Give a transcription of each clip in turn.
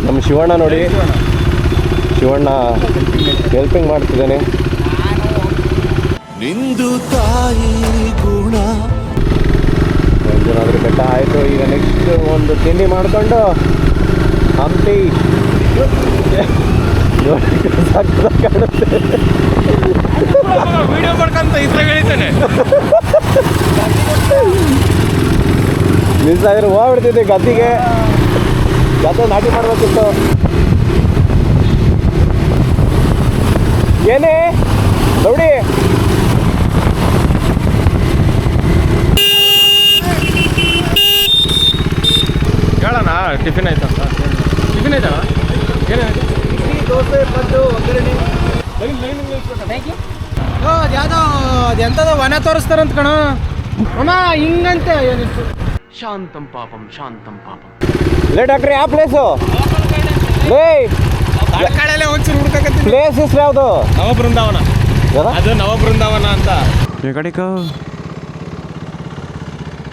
ನಮ್ಮ ಶಿವಣ್ಣ ನೋಡಿ, ಶಿವಣ್ಣ ಹೆಲ್ಪಿಂಗ್ ಮಾಡ್ತಿದ್ದಾನೆ. ನಿಂದು ತಾಯಿ ಗುಣ. ಮಂಜುನಾದ್ರಿ ಬೆಟ್ಟ ಆಯಿತು. ಈಗ ನೆಕ್ಸ್ಟ್ ಒಂದು ತಿಂಡಿ ಮಾಡಿಕೊಂಡು ಹಂಪಿ ಕಾಣುತ್ತೆ. ವಿಡಿಯೋ ಮಾಡ್ಕೊಂತ ಇದ್ರಾಗ ಹೇಳ್ತೇನೆ. ಮಿಸ್ ಆಗಿರೋ ಹೋಗ್ಬಿಡ್ತಿದ್ದೆ ಗದ್ದಿಗೆ. ಗದ್ದೆ ನಾಟಿ ಮಾಡ್ಬೇಕಿತ್ತು. ಏನೇ ನೋಡಿ, ಹೇಳೋಣ ಟಿಫಿನ್ ಆಯ್ತು ಅಂತ. ಟಿಫಿನ್ ಆಯ್ತಣ್ಣ? ಏನಾಯ್ತು? ದೋಸೆ, ಪಡ್ಡು, ಒಗ್ಗರಣೆ. ಯಾವುದೋ ಎಂಥದೋ ವನ ತೋರಿಸ್ತಾರಂತ ಕಣ ಅಮ್ಮ, ಹಿಂಗಂತೆ ಏನಿತ್ತು. ಶಾಂತಂ ಪಾಪಂ ಶಾಂತಂ ಪಾಪಂ. ಲೇ ಡಾಕ್ಟ್ರೆ, ಯಾವ ಪ್ಲೇಸು? ತಳಕಾಡಲ್ಲೇ ಒಂಚೂರು ಹುಡ್ಕಕತ್ತೀನಿ. ಪ್ಲೇಸ್ ಹೆಸರು ಯಾವುದು? ನವಬೃಂದಾವನ. ಅದು ನವಬೃಂದಾವನ ಅಂತ. ಈ ಕಡೆಕ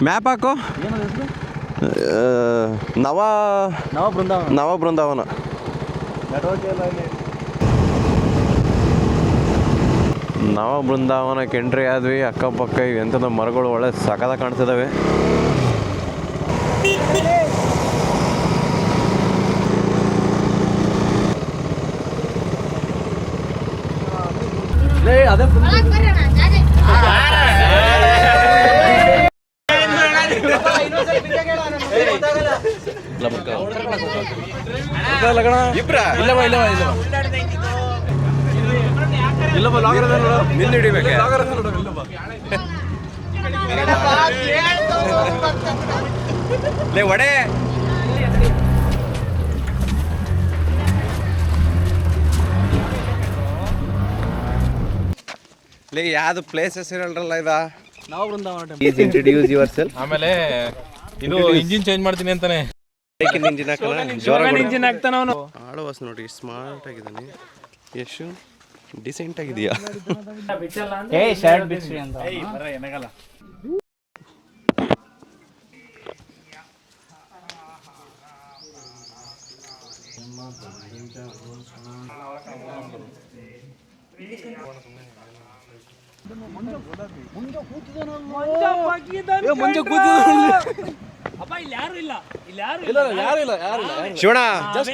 ಮ್ಯಾಪ್ ಹಾಕು. ನವಬೃಂದಾವನ. ನವಬೃಂದಾವನಕ್ಕೆ ಎಂಟ್ರಿ ಆದ್ವಿ. ಅಕ್ಕಪಕ್ಕ ಎಂಥದ್ದು ಮರಗಳು ಒಳ್ಳೆ ಸಕದ ಕಾಣ್ತಿದ್ದಾವೆ. ಒಡೆ ಯಾವ್ದು ಪ್ಲೇಸಸ್ ಇರಲ್ರಲ್ಲ ಇದ ನವಬೃಂದಾವನ. Introduce your self. ಆಮೇಲೆ ಇದು ಇಂಜಿನ್ ಚೇಂಜ್ ಮಾಡ್ತೀನಿ ಅಂತಾನೆ. ಇಂಜಿನ್ ಹಾಕ್ತಾನ ಅವನು. ಆಳವಾಸ ನೋಡಿ, ಸ್ಮಾರ್ಟ್ ಆಗಿದ್ದಾನೆ. ಎಷ್ಟು ಡಿಸೆಂಟ್ ಆಗಿದೆಯಾ? ಶಿವಣ್ಣ ಜಸ್ಟ್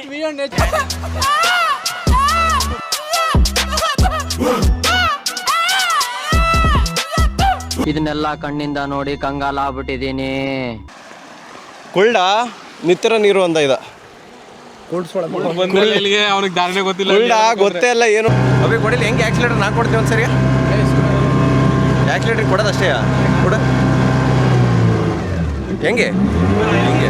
ಇದನ್ನೆಲ್ಲ ಕಣ್ಣಿಂದ ನೋಡಿ ಕಂಗಾಲ ಆಗ್ಬಿಟ್ಟಿದೀನಿ. ಕುಳ್ಳ ನಿತ್ತರ ನೀರು ಅಂದ ಇದ. ಅವನಿಗೆ ದಾರಿನೇ ಗೊತ್ತಿಲ್ಲ. ಕುಳ್ಳ ಗೊತ್ತೇ ಇಲ್ಲ ಏನು. ಅಭಿ ಕೊಡಿಲ್ಲ, ಹೆಂಗೆ ಆಕ್ಸಿಲೇಟರ್ ನಾ ಕೊಡ್ತೀವಿ ಒಂದ್ಸರಿ. ಆಕ್ಸಿಲೇಟರ್ ಕೊಡೋದಷ್ಟೇ ಕೊಡ. ಹೆಂಗೆ ಹಿಂಗೆ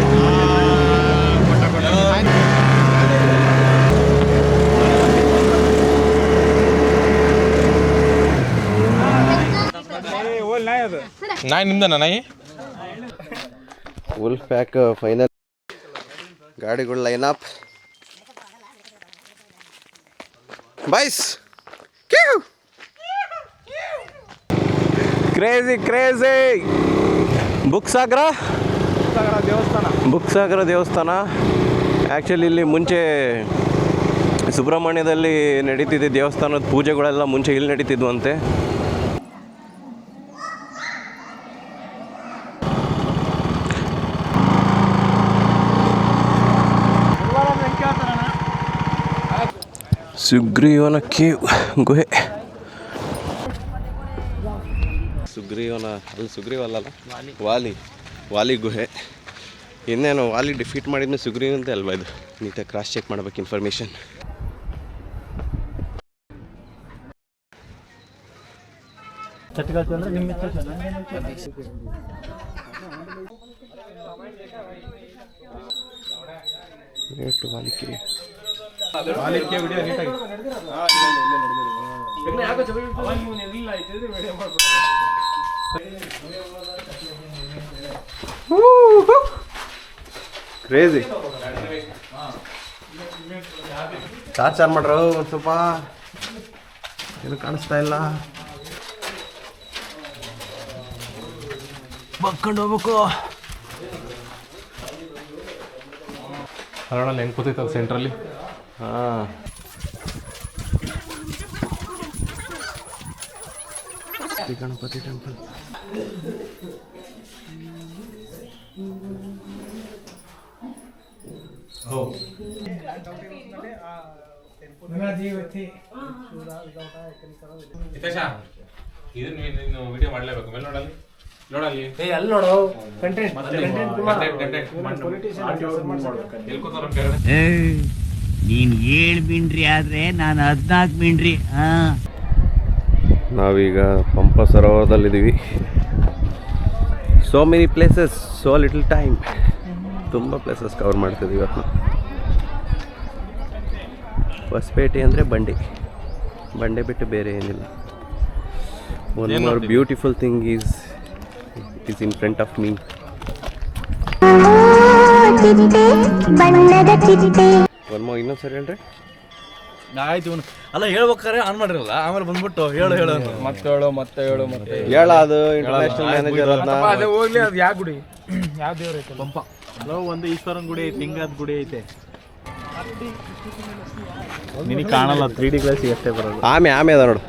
ನಾಯಿ ನಿಮ್ದನ ನಾಯಿ. Wolf pack final. ಗಾಡಿಗಳು line up. Boys, crazy crazy. Bukkasagara ದೇವಸ್ಥಾನ. ಆ್ಯಕ್ಚುಲಿ ಇಲ್ಲಿ ಮುಂಚೆ ಸುಬ್ರಹ್ಮಣ್ಯದಲ್ಲಿ ನಡೀತಿದ್ದ ದೇವಸ್ಥಾನದ ಪೂಜೆಗಳೆಲ್ಲ ಮುಂಚೆ ಇಲ್ಲಿ ನಡೀತಿದ್ವಂತೆ. ಸುಗ್ರೀವನ ಕೇವ್ ಗುಹೆ. ಸುಗ್ರೀವ ಅಲ್ಲಲ್ಲ, ವಾಲಿ ಗುಹೆ. ಇನ್ನೇನು ವಾಲಿ ಡಿಫೀಟ್ ಮಾಡಿದ್ಮೇಲೆ ಸುಗ್ರೀವ್ ಅಂತ ಅಲ್ವಾ ಇದು? ನೀಟಾಗಿ ಕ್ರಾಸ್ ಚೆಕ್ ಮಾಡ್ಬೇಕು ಇನ್ಫಾರ್ಮೇಷನ್. ಕ್ರೇಜಿ. ಚಾರ್ಜ್ ಮಾಡ್ರು ಒಂದು ಸ್ವಲ್ಪ. ಏನು ಕಾಣಿಸ್ತಾ ಇಲ್ಲ. ಬಕ್ಕೊಂಡು ಹೋಗ್ಬೇಕು. ಅದ್ರಲ್ಲಿ ಹೆಂಗೆ ಕೂತೈತಲ್ಲ ಸೆಂಟ್ರಲ್ಲಿ. ಹಾಂ, ಶ್ರೀ ಗಣಪತಿ ಟೆಂಪಲ್. ಹಿತೇಶ, ಇದನ್ನ ನೀನು ವಿಡಿಯೋ ಮಾಡಲೇಬೇಕು. ಮೇಲೆ ನೋಡಲ್ಲಿ ನೋಡಲ್ಲಿ ಅಲ್ಲಿ ನೋಡು ಕಂಟೆಂಟ್ ನೀನ್ 7 ಮಿಂಡ್ರಿ ಆದ್ರೆ ನಾನು 14 ಮಿಂಡ್ರಿ. ನಾವೀಗ ಪಂಪ ಸರೋವರದಲ್ಲಿದ್ದೀವಿ. So many places, so little time. ತುಂಬ ಪ್ಲೇಸಸ್ ಕವರ್ ಮಾಡ್ತಿದ್ದೀವಿ ಇವತ್ತು ನಾವು. ಹೊಸಪೇಟೆ ಅಂದರೆ ಬಂಡೆ ಬಿಟ್ಟು ಬೇರೆ ಏನಿಲ್ಲ. One more beautiful thing is in front of me. One more ಇನ್ನೊಂದು ಸರಿ ಹೇಳ್ರಿ. ಆಯ್ತು ಅಲ್ಲ ಹೇಳ್ಬೇಕಾರೆ ಆನ್ ಮಾಡಿರಲ್ಲ, ಆಮೇಲೆ ಬಂದ್ಬಿಟ್ಟು ಹೇಳು ಮತ್ತೆ ಹೇಳು ಹೇಳ, ಅದು ಇಂಟರ್ನ್ಯಾಷನಲ್ ಮ್ಯಾನೇಜರ್ ಅದನ್ನ ಹೋಗ್ಲಿ. ಅದು ಯಾವ ಗುಡಿ, ಯಾವ ದೇವ್ರ ಐತೆ? ಪಂಪ ಒಂದು ಈಶ್ವರನ್ ಗುಡಿ ಐತೆ, ಲಿಂಗದ ಗುಡಿ ಐತೆ. ನಿನಗೆ ಕಾಣಲ್ಲ, 3D ಗ್ಲಾಸ್ ಅಷ್ಟೇ ಬರೋದು. ಆಮೆ ಅದ ನೋಡು,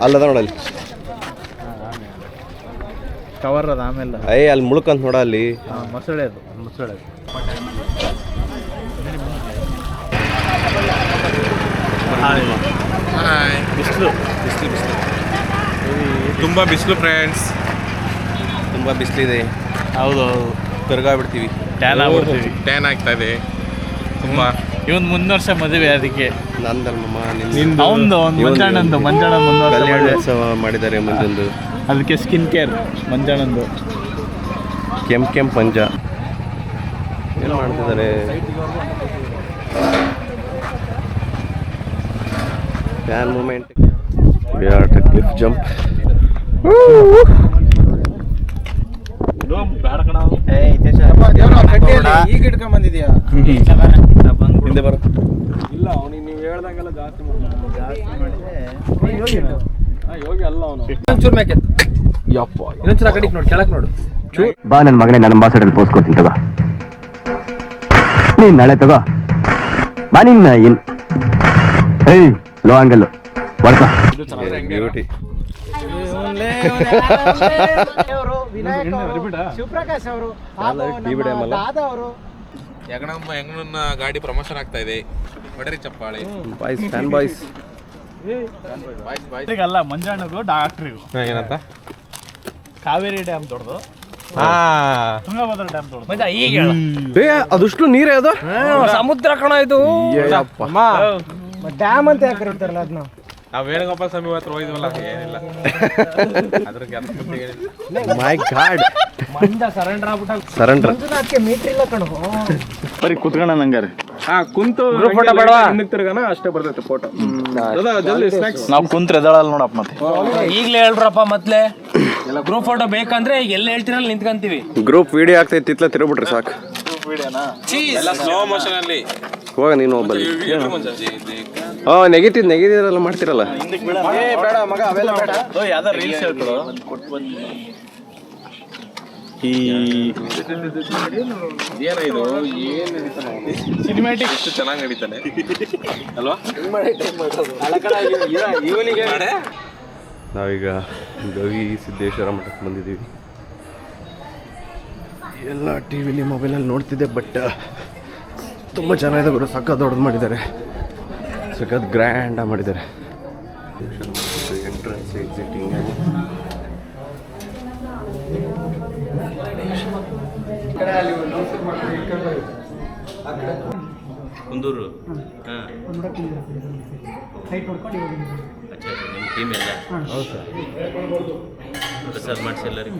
ಅಲ್ಲದ ನೋಡಲ್ಲಿ ಕವರ್ ಅದ. ಆಮೇಲೆ ಅಲ್ಲಿ ಮುಳ್ಕಂತ ನೋಡ ಅಲ್ಲಿ. ಮೊಸಳೆ ಅದು. ಬಿಸಿಲು ತುಂಬ ಬಿಸಿಲು ಫ್ರೆಂಡ್ಸ್, ತುಂಬ ಬಿಸಿಲಿದೆ. ಹೌದು ಕರ್ಗಾಗ್ಬಿಡ್ತೀವಿ, ಟ್ಯಾನ್ ಆಗ್ಬಿಡ್ತೀವಿ. ಟ್ಯಾನ್ ಆಗ್ತಾ ಇದೆ ತುಂಬ. ಇವನ್ ಮುಂದಿನ ಮದುವೆ, ಅದಕ್ಕೆ ನಂದಲ್ಮಮ್ಮ ಅವಂದು ಮಂಜಣ್ಣಂದು ಕಲ್ಯಾಣ ಉತ್ಸವ ಮಾಡಿದ್ದಾರೆ ಮುಂದೊಂದು. ಅದಕ್ಕೆ ಸ್ಕಿನ್ ಕೇರ್ ಮಂಜಣ್ಣಂದು. ಕೆಂಪ್ ಪಂಜ ಏನು ಮಾಡ್ತಿದ್ದಾರೆ. Fan moment. We are to cliff jump. ಈಗ ಇಟ್ಕೊಂಡ್ ಬಂದಿದ್ಯಾ? ಹಿಂದೆ ಬರೋ. ಇಲ್ಲ, ಅವನಿಗೆ ನೀವು ಹೇಳ್ದಂಗೆಲ್ಲ ಜಾಸ್ತಿ ಯೋಗಿ ಅಲ್ಲ ಅವನು. ಇನ್ನೊಂಚೂರು ಮ್ಯಾಕೆ ಯಪ್ಪ, ಇನ್ನೊಂಚೂರು ಆ ಕಡೆಗೆ ನೋಡಿ, ಕೆಳಕ್ಕೆ ನೋಡು. ಬಾ ನನ್ನ ಮಗನೇ, ನನ್ನ ಅಂಬಾಸಡರ್ ಪೋಸ್ಕೊಡ್ತೀನಿ ತಗೋ. ನೀನ್ ನಾಳೆ ತಗೋ ಬಾ. ನಿನ್ನ ಏಯ್ ಲೋ ಆಂಗಲ್ ಹೊಡ್ಕ. ಬ್ಯೂಟಿ. ಶಿವಪ್ರಕಾಶ್ ಅವರು, ಅವರು ಹೆಂಗಣ್ಣ ಗಾಡಿ ಪ್ರಮೋಷನ್ ಆಗ್ತಾ ಇದೆ. ಹೊಡರಿ ಚಪ್ಪಾಳೆ. Boys, fan boys. ಅಲ್ಲ ಮಂಜಣ್ಣಗೂ ಡಾಕ್ಟ್ರಿಗೂ ಏನಂತ? ಕಾವೇರಿ ಡ್ಯಾಮ್ ದೊಡ್ಡದು, ತುಂಗಭದ್ರಾ ಡ್ಯಾಮ್ ದೊಡ್ಡದು. ಏ ಅದಷ್ಟು ನೀರೇ ಅದು. ಸಮುದ್ರ ಕಣ ಇದು. ಡ್ಯಾಮ್ ಅಂತ ಯಾಕೆ ಕರೀತಾರಲ್ಲ ಅದನ್ನ? ನಾವು ವೇಣುಗೋಪಾಲ ಸ್ವಾಮಿ ಹತ್ರ ಹೋಗಿದ್ವಲ್ಲ, ಏನಿಲ್ಲ ಅದ್ರಿಗೆ ಮೈ ಗಾಡ್, ಮಂಜ ಸರೆಂಡರ್ ಆಗ್ಬಿಟ್ಟ. ಸರೆಂಡರ್. ಅದಕ್ಕೆ ಮೀಟರ್ ಇಲ್ಲ ಕಣ. ಬರೀ ಕುತ್ಕೋಣ ನಂಗಾರೆ. ಕುಂತು ಫೋಟೋ ಬೇಡವಾ? ತಿರ್ಗಾನ ಅಷ್ಟೇ ಬರ್ತೈತೆ ಫೋಟೋ. ನಾವು ಕುಂತ್ರೆ ಎದಳಲ್ಲ ನೋಡಪ್ಪ. ಮತ್ತೆ ಈಗಲೇ ಹೇಳ್ರಪ್ಪ, ಮೊದ್ಲೇ ಗ್ರೂಪ್ ಫೋಟೋ ಬೇಕಂದ್ರೆ ಈಗ ಎಲ್ಲ ಹೇಳ್ತಿರಲ್ಲ ನಿಂತ್ಕೊಂತೀವಿ. ಗ್ರೂಪ್ ವಿಡಿಯೋ ಆಗ್ತೈತಿ, ತಿತ್ಲ ತಿರುಗ್ಬಿಟ್ರೆ ಸಾಕು. ಎಲ್ಲ ಸ್ಲೋ ಮೋಷನ್ ಅಲ್ಲಿ ಹೋಗ ನೀನು ಒಬ್ಬಲ್ಲಿ. ನೆಗೆಟಿವ್ ಎಲ್ಲ ಮಾಡ್ತಿರಲ್ಲ. ಯಾವ್ದಾರ ರೀಲ್ಸ್ ಹೇಳ್ಕೊಡು. ಈ ಏನಾಯ್ತು, ಸಿನಿಮ್ಯಾಟಿಕ್ ಎಷ್ಟು ಚೆನ್ನಾಗಿ ನಡೀತಾನೆ ಅಲ್ವಾ? ನಾವೀಗ ಗವಿ ಸಿದ್ದೇಶ್ವರ ಮಠಕ್ಕೆ ಬಂದಿದ್ದೀವಿ. ಎಲ್ಲ ಟಿ ವಿಲಿ ಮೊಬೈಲಲ್ಲಿ ನೋಡ್ತಿದ್ದೆ, ಬಟ್ ತುಂಬ ಚೆನ್ನಾಗಿದೆ ಗುರು. ಸಖತ್ ದೊಡ್ಡದು ಮಾಡಿದ್ದಾರೆ, ಸಖತ್ ಗ್ರ್ಯಾಂಡಾಗಿ ಮಾಡಿದ್ದಾರೆ. Entrance exciting Kunduru. ನಿಮ್ಮ ಟೀಮ್ ಎಲ್ಲ ಹೌದು ಸರ್ ಮಾಡಿಸಿ ಎಲ್ಲರಿಗೂ.